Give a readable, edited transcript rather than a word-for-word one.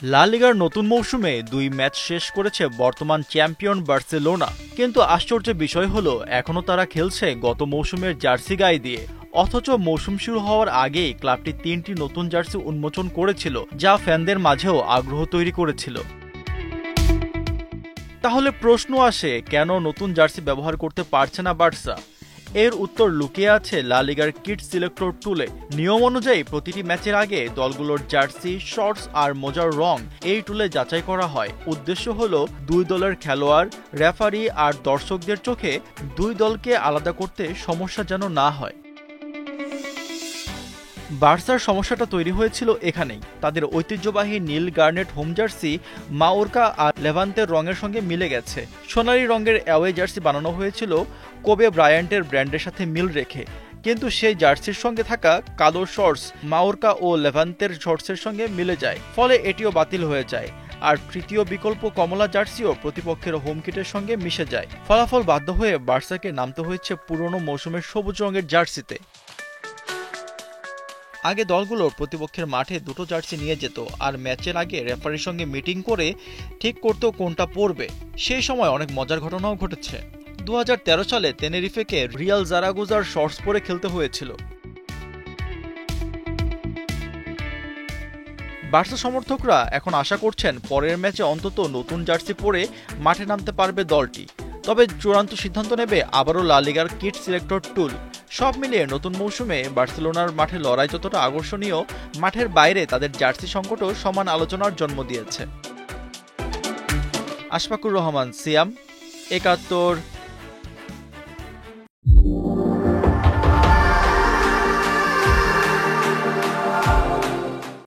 লা লিগার নতুন মৌসুমে ২ ম্যাচ শেষ করেছে বর্তমান চ্যাম্পিয়ন বার্সেলোনা। কিন্তু আশ্চর্যের বিষয় হলো এখনও তারা খেলছে গত মৌসুমের জার্সি গায়ে দিয়ে। অথচ মৌসুম শুরু হওয়ার আগেই ক্লাবটি ৩টি নতুন জার্সি উন্মোচন করেছিল, যা ফ্যানদের মাঝেও আগ্রহ তৈরি করেছিল। তাহলে প্রশ্ন আসে, কেন নতুন জার্সি ব্যবহার করতে পারছে না বার্সা? এর উত্তর লুকিয়ে আছে লা লিগার কিট সিলেক্টর টুলে। নিয়ম অনুযায়ী প্রতিটি ম্যাচের আগে দলগুলোর জার্সি, শর্টস আর মোজার রং এই টুলে যাচাই করা হয়। উদ্দেশ্য হলো দুই দলের খেলোয়াড়, রেফারি আর দর্শকদের চোখে দুই দলকে আলাদা করতে সমস্যা যেন না হয়। বার্সার সমস্যাটা তৈরি হয়েছিল এখানেই। তাদের ঐতিহ্যবাহী নীল গার্নেট হোম জার্সি মাওরকা আর লেভান্তের রঙের সঙ্গে মিলে গেছে। সোনালি রঙের অ্যাওয়ে জার্সি বানানো হয়েছিল কোবে ব্রায়ান্টের ব্র্যান্ডের সাথে মিল রেখে, কিন্তু সেই জার্সির সঙ্গে থাকা কালো শর্টস মাওরকা ও লেভান্তের শর্টসের সঙ্গে মিলে যায়, ফলে এটিও বাতিল হয়ে যায়। আর তৃতীয় বিকল্প কমলা জার্সিও প্রতিপক্ষের হোম কিটের সঙ্গে মিশে যায়। ফলাফল বাধ্য হয়ে বার্সাকে নামতে হয়েছে পুরনো মৌসুমের সবুজ রঙের জার্সিতে। আগে দলগুলো প্রতিপক্ষের মাঠে দুটো জার্সি নিয়ে যেত আর ম্যাচের আগে রেফারির সঙ্গে মিটিং করে ঠিক করতো কোনটা পরবে। সেই সময় অনেক মজার ঘটনাও ঘটেছে। ২০১৩ সালে তেনেরিফেকে রিয়াল জারাগোজার শর্টস পরে খেলতে হয়েছিল। বার্সা সমর্থকরা এখন আশা করছেন পরের ম্যাচে অন্তত নতুন জার্সি পরে মাঠে নামতে পারবে দলটি। তবে চূড়ান্ত সিদ্ধান্ত নেবে আবারও লা লিগার কিট সিলেক্টর টুল। সব মিলিয়ে নতুন মৌসুমে বার্সেলোনার মাঠে লড়াই যতটা আকর্ষণীয়, মাঠের বাইরে তাদের জার্সি সংকটও সমান আলোচনার জন্ম দিয়েছে। আশফাকুর রহমান, সিয়াম, ৭১।